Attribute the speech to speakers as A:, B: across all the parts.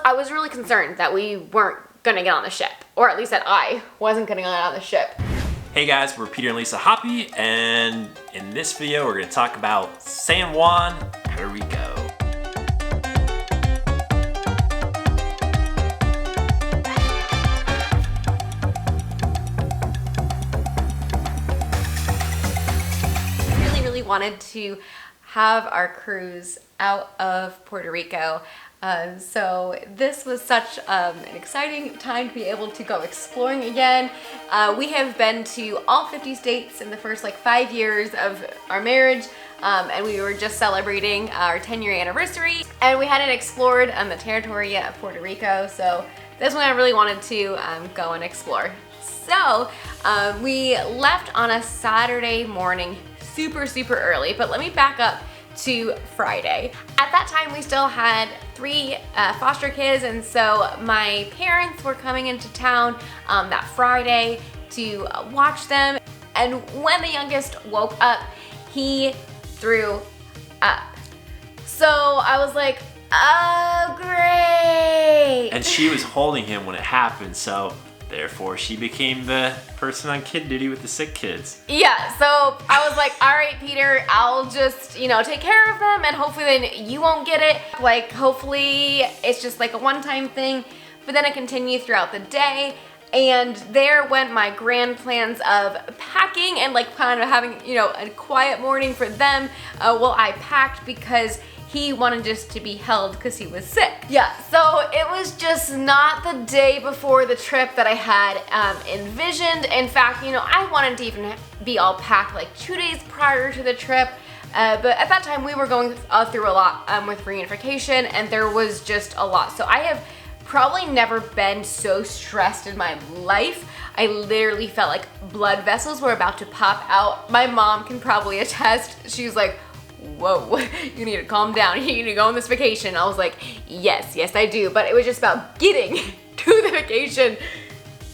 A: I was really concerned that we weren't gonna get on the ship, or at least that I wasn't gonna get on the ship.
B: Hey guys, we're Peter and Lisa Hoppy, and in this video we're going to talk about San Juan, Puerto Rico.
A: Really wanted to have our cruise out of Puerto Rico. So this was such an exciting time to be able to go exploring again. We have been to all 50 states in the first 5 years of our marriage, and we were just celebrating our 10-year anniversary, and we hadn't explored the territory yet of Puerto Rico, so this one I really wanted to go and explore. So we left on a Saturday morning super early, but let me back up to Friday. At that time, we still had 3 foster kids, and so my parents were coming into town that Friday to watch them. And when the youngest woke up, he threw up. So I was like, oh, great.
B: And she was holding him when it happened, so therefore she became the person on kid duty with the sick kids. Yeah,
A: so I was like, all right, Peter, I'll just, take care of them, and hopefully then you won't get it. Hopefully it's just a one-time thing, but then it continued throughout the day. And there went my grand plans of packing and kind of having, a quiet morning for them while I packed, because he wanted just to be held because he was sick. Yeah, so it was just not the day before the trip that I had envisioned. In fact, I wanted to even be all packed 2 days prior to the trip. But at that time we were going through a lot with reunification, and there was just a lot. So I have probably never been so stressed in my life. I literally felt like blood vessels were about to pop out. My mom can probably attest. She was like, whoa, you need to calm down. You need to go on this vacation. I was like, yes, I do. But it was just about getting to the vacation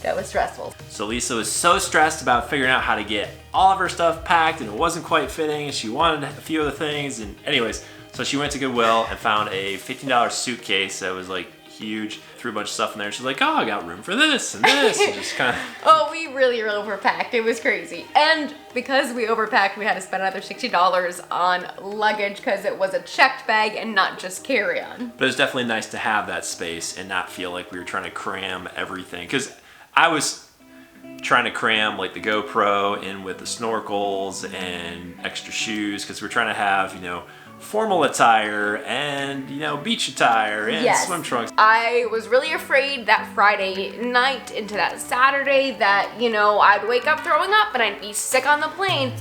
A: that was stressful.
B: So Lisa was so stressed about figuring out how to get all of her stuff packed, and it wasn't quite fitting, and she wanted a few other things. And anyways, so she went to Goodwill and found a $15 suitcase that was huge, threw a bunch of stuff in there. She's like, oh, I got room for this and this, and just kind of.
A: Oh, we really overpacked. It was crazy. And because we overpacked, we had to spend another $60 on luggage because it was a checked bag and not just carry-on.
B: But it's definitely nice to have that space and not feel like we were trying to cram everything, because I was trying to cram the GoPro in with the snorkels and extra shoes, because we're trying to have, formal attire and, beach attire and swim trunks.
A: I was really afraid that Friday night into that Saturday that, I'd wake up throwing up and I'd be sick on the plane.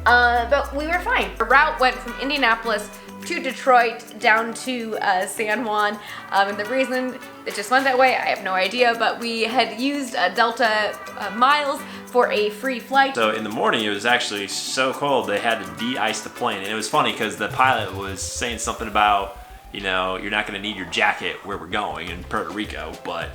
A: But we were fine. The route went from Indianapolis to Detroit down to San Juan. And the reason it just went that way, I have no idea, but we had used Delta miles for a free flight.
B: So in the morning, it was actually so cold they had to de-ice the plane. And it was funny because the pilot was saying something about, you're not gonna need your jacket where we're going in Puerto Rico, but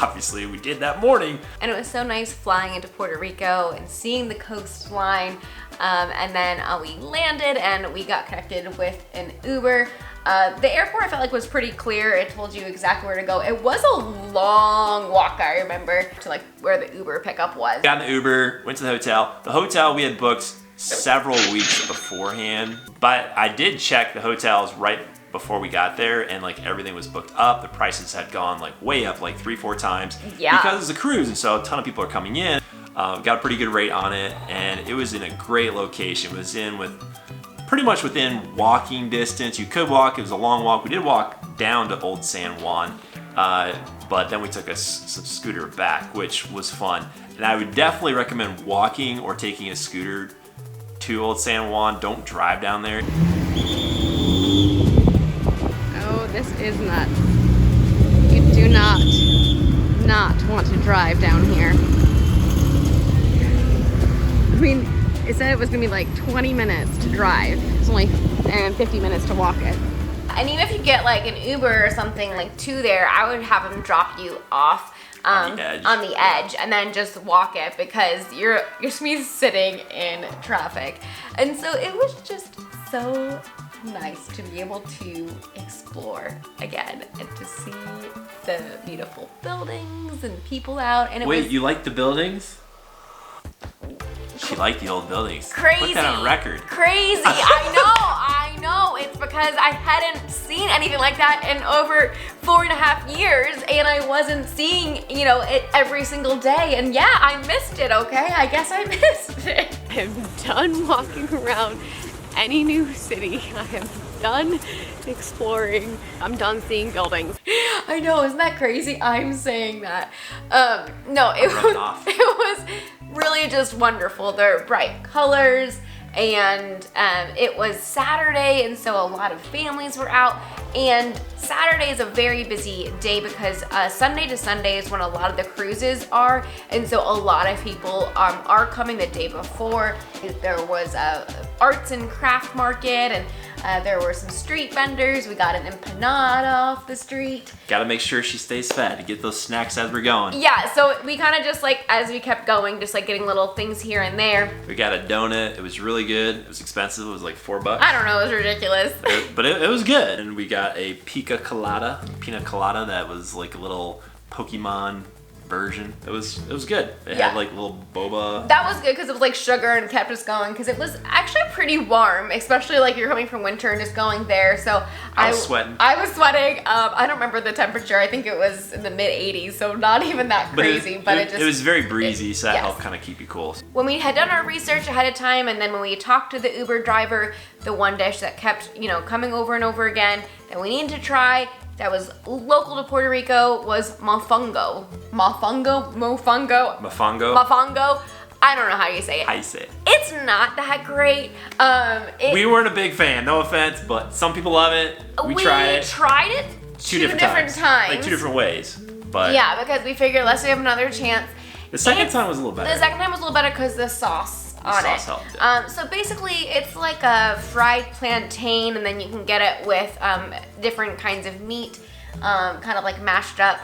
B: obviously we did that morning.
A: And it was so nice flying into Puerto Rico and seeing the coastline. And then we landed and we got connected with an Uber. The airport I felt like was pretty clear. It told you exactly where to go. It was a long walk, I remember, to where the Uber pickup was.
B: Got in the Uber, went to the hotel. The hotel we had booked several weeks beforehand, but I did check the hotels right before we got there, and everything was booked up. The prices had gone way up 3-4 times because it's a cruise, and so a ton of people are coming in. Got a pretty good rate on it, and it was in a great location. It was pretty much within walking distance. You could walk, it was a long walk. We did walk down to Old San Juan, but then we took a scooter back, which was fun. And I would definitely recommend walking or taking a scooter to Old San Juan. Don't drive down there.
A: Oh, this is nuts. You do not want to drive down here. I mean, it said it was gonna be 20 minutes to drive. It's only 50 minutes to walk it. And even if you get an Uber or something to there, I would have them drop you off on the edge and then just walk it, because you're sitting in traffic. And so it was just so nice to be able to explore again and to see the beautiful buildings and people out. And
B: Wait, you like the buildings? She liked the old buildings.
A: Crazy.
B: Put that on record.
A: Crazy. I know. It's because I hadn't seen anything like that in over 4.5 years, and I wasn't seeing, it every single day. And yeah, I missed it, okay? I guess I missed it.
C: I'm done walking around any new city. I am done exploring. I'm done seeing buildings.
A: I know, isn't that crazy? I'm saying that. No, it was really just wonderful. They're bright colors, and it was Saturday, and so a lot of families were out. And Saturday is a very busy day because Sunday to Sunday is when a lot of the cruises are, and so a lot of people are coming the day before. There was a arts and craft market, and there were some street vendors. We got an empanada off the street.
B: Gotta make sure she stays fed to get those snacks as we're going.
A: Yeah, so we kind of just as we kept going, just getting little things here and there.
B: We got a donut. It was really good. It was expensive. It was like $4.
A: I don't know, it was ridiculous.
B: But it was good. And we got a pina colada that was like a little Pokemon version. It was good. It had little boba.
A: That was good because it was sugar and kept us going because it was actually pretty warm, especially you're coming from winter and just going there. So
B: I was sweating.
A: I don't remember the temperature. I think it was in the mid 80s, so not even that crazy. But it
B: was very breezy, so that helped kind of keep you cool.
A: When we had done our research ahead of time, and then when we talked to the Uber driver, the one dish that kept coming over and over again that we needed to try, that was local to Puerto Rico, was mofongo. Mofongo? I don't know how you say it.
B: How you say it?
A: It's not that great.
B: We weren't a big fan, no offense, but some people love it. We tried it. Two different times. Like 2 different ways. But
A: yeah, because we figured let's have another chance.
B: The second time was a little better.
A: The second time was a little better because the sauce on it.
B: Helped.
A: So basically, it's like a fried plantain, and then you can get it with different kinds of meat, kind of mashed up.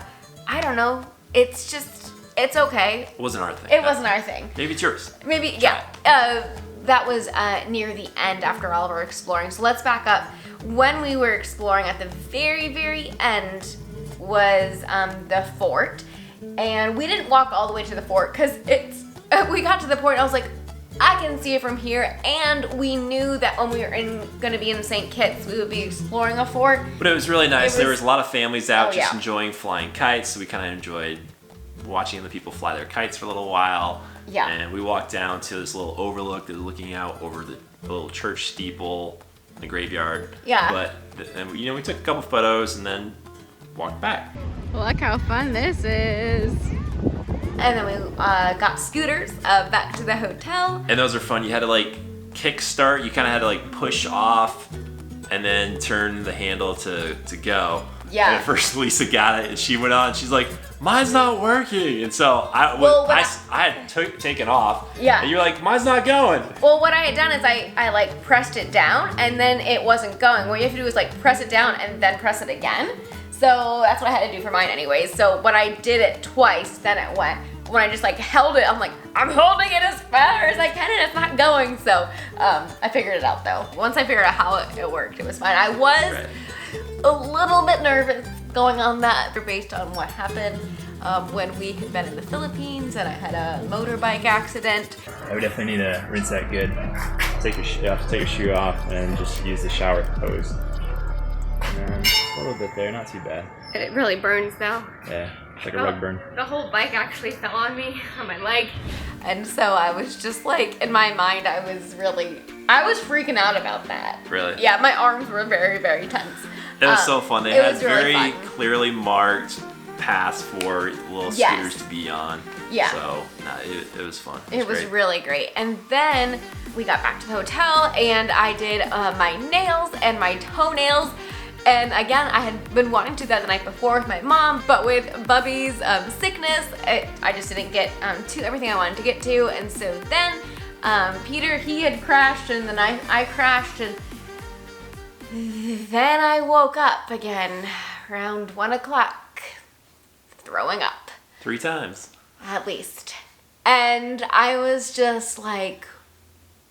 A: I don't know. It's okay.
B: It wasn't our thing.
A: It wasn't our thing.
B: Maybe it's yours.
A: Maybe, yeah. That was near the end after all of our exploring. So let's back up. When we were exploring, at the very, very end was the fort. And we didn't walk all the way to the fort because we got to the port and I was like, I can see it from here, and we knew that when we were going to be in St. Kitts, we would be exploring a fort.
B: But it was really nice. There was a lot of families out just enjoying flying kites, so we kind of enjoyed watching the people fly their kites for a little while.
A: Yeah.
B: And we walked down to this little overlook that was looking out over the little church steeple, the graveyard.
A: Yeah.
B: But we took a couple photos and then walked back.
C: Look how fun this is.
A: And then we got scooters back to the hotel.
B: And those are fun. You had to kickstart. You kind of had to push off and then turn the handle to go.
A: Yeah.
B: And at first Lisa got it and she went on. She's like, mine's not working. And so I had taken off.
A: Yeah.
B: And you're like, mine's not going.
A: Well, what I had done is I pressed it down and then it wasn't going. What you have to do is press it down and then press it again. So that's what I had to do for mine anyways. So when I did it twice, then it went. When I just held it, I'm like, I'm holding it as far as I can and it's not going. So I figured it out though. Once I figured out how it worked, it was fine. I was a little bit nervous going on that based on what happened when we had been in the Philippines and I had a motorbike accident.
D: I would definitely need to rinse that good. Take your shoe off and just use the shower hose. And then a little bit there, not too bad.
A: It really burns though.
D: Yeah, it's like a rug burn.
A: The whole bike actually fell on me, on my leg. And so I was just in my mind, I was freaking out about that.
B: Really?
A: Yeah, my arms were very, very tense.
B: It was so fun. They had very clearly marked paths for little scooters to be on.
A: Yeah.
B: So it was fun.
A: It was really great. And then we got back to the hotel and I did my nails and my toenails. And again, I had been wanting to do that the night before with my mom, but with Bubby's sickness, I just didn't get to everything I wanted to get to. And so then Peter, he had crashed and then I crashed and then I woke up again around 1 o'clock, throwing up.
B: 3 times.
A: At least. And I was just like,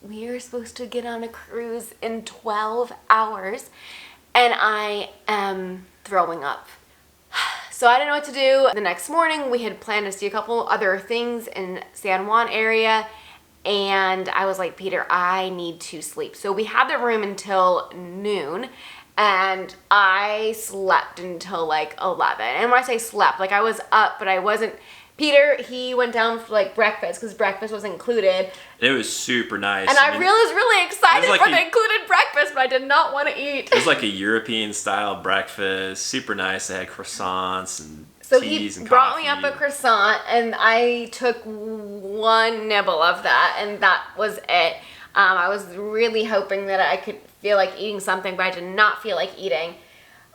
A: we are supposed to get on a cruise in 12 hours and I am throwing up. So I didn't know what to do. The next morning, we had planned to see a couple other things in San Juan area. And I was like, Peter, I need to sleep. So we had the room until noon. And I slept until like 11. And when I say slept, like I was up, but I wasn't. Peter, he went down for like breakfast because breakfast was included.
B: It was super nice.
A: And I was really excited
B: like
A: for the included breakfast, but I did not want to eat.
B: It was like a European style breakfast, super nice. They had croissants and
A: so
B: teas
A: he
B: and
A: brought
B: coffee.
A: me up a croissant, and I took one nibble of that, and that was it. I was really hoping that I could feel like eating something, but I did not feel like eating.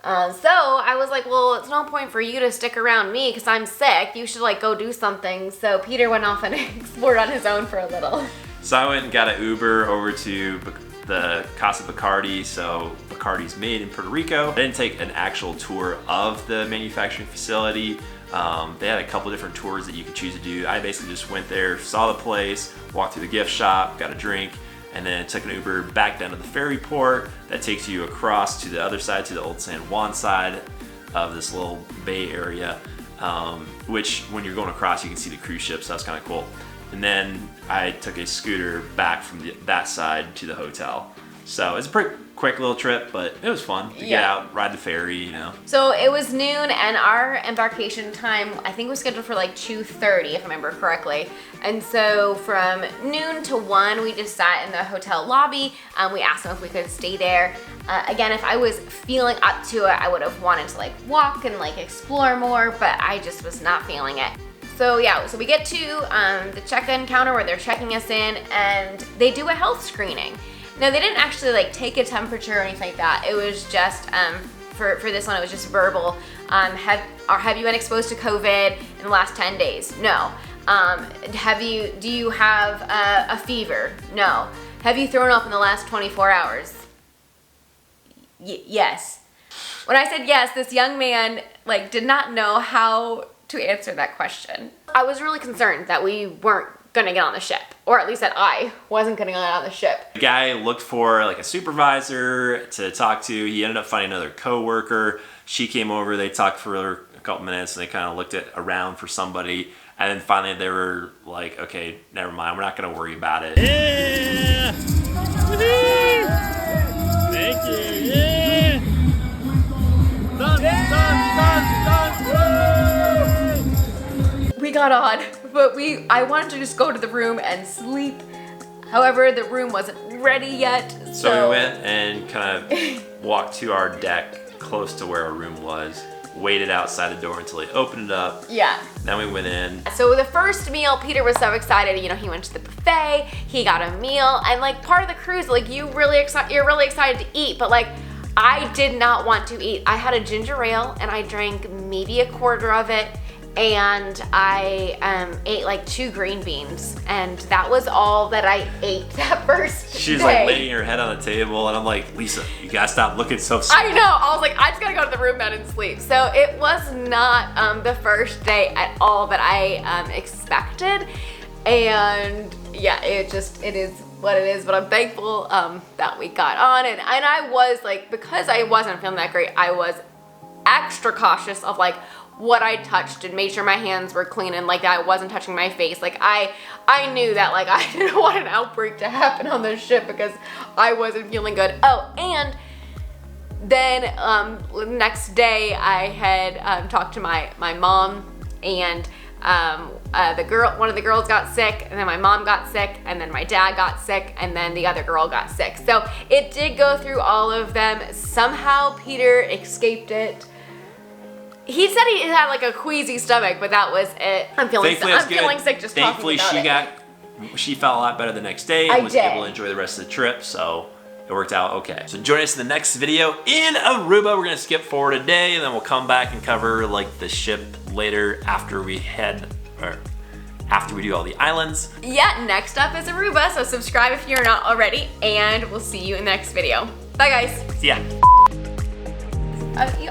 A: So I was like, well, it's no point for you to stick around me because I'm sick. You should like go do something. So Peter went off and explored on his own for a little.
B: So I went and got an Uber over to the Casa Bacardi. So Bacardi's made in Puerto Rico. I didn't take an actual tour of the manufacturing facility. They had a couple different tours that you could choose to do. I basically just went there, saw the place, walked through the gift shop, got a drink, and then took an Uber back down to the ferry port that takes you across to the other side, to the Old San Juan side of this little bay area, which when you're going across, you can see the cruise ships. So that's kind of cool. And then I took a scooter back from that side to the hotel. So it's a pretty quick little trip, but it was fun to get out, ride the ferry, you know.
A: So it was noon, and our embarkation time, I think, was scheduled for like 2:30, if I remember correctly. And so from noon to 1, we just sat in the hotel lobby. We asked them if we could stay there. Again, if I was feeling up to it, I would have wanted to like walk and like explore more, but I just was not feeling it. So yeah, so we get to the check-in counter where they're checking us in, and they do a health screening. Now, they didn't actually like take a temperature or anything like that. It was just, for this one, it was just verbal. Have you been exposed to COVID in the last 10 days? No. Do you have a fever? No. Have you thrown up in the last 24 hours? Yes. When I said yes, this young man like did not know how to answer that question. I was really concerned that we weren't gonna get on the ship, or at least that I wasn't gonna get on the ship.
B: The guy looked for like a supervisor to talk to. He ended up finding another coworker. She came over, they talked for a couple minutes, and they kind of looked around for somebody, and then finally they were like, okay, never mind, we're not gonna worry about it.
D: Yeah! Woo-hoo! Thank you, yeah! Dun, dun, dun, dun, woo!
A: We got on, but I wanted to just go to the room and sleep. However, the room wasn't ready yet.
B: So we went and kind of walked to our deck close to where our room was, waited outside the door until they opened it up.
A: Yeah.
B: Then we went in.
A: So the first meal, Peter was so excited. You know, he went to the buffet, he got a meal, and like part of the cruise, like you're really excited to eat, but like I did not want to eat. I had a ginger ale and I drank maybe a quarter of it, and I ate like 2 green beans, and that was all that I ate that first
B: She's
A: day.
B: like laying her head on the table, and I'm like, Lisa, you gotta stop looking so sad.
A: I know. I was like, I just gotta go to the room bed and sleep. So it was not the first day at all that I expected, and yeah, it is what it is. But I'm thankful that we got on, and I was like, because I wasn't feeling that great, I was extra cautious of like what I touched and made sure my hands were clean and like I wasn't touching my face. Like I knew that like I didn't want an outbreak to happen on the ship because I wasn't feeling good. Oh, and then next day I had talked to my mom, and one of the girls got sick, and then my mom got sick, and then my dad got sick, and then the other girl got sick. So it did go through all of them. Somehow Peter escaped it. He said he had like a queasy stomach, but that was it. I'm feeling sick just
B: Thankfully,
A: talking about it.
B: she felt a lot better the next day and was able to enjoy the rest of the trip, so it worked out okay. So join us in the next video in Aruba. We're gonna skip forward a day, and then we'll come back and cover like the ship later after we do all the islands.
A: Yeah, next up is Aruba, so subscribe if you're not already, and we'll see you in the next video. Bye, guys.
B: See ya.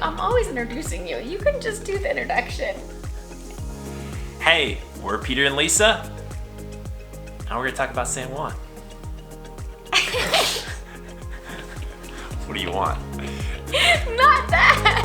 A: I'm always introducing you. You can just do the introduction.
B: Hey, we're Peter and Lisa. Now we're gonna talk about San Juan. What do you want?
A: Not that.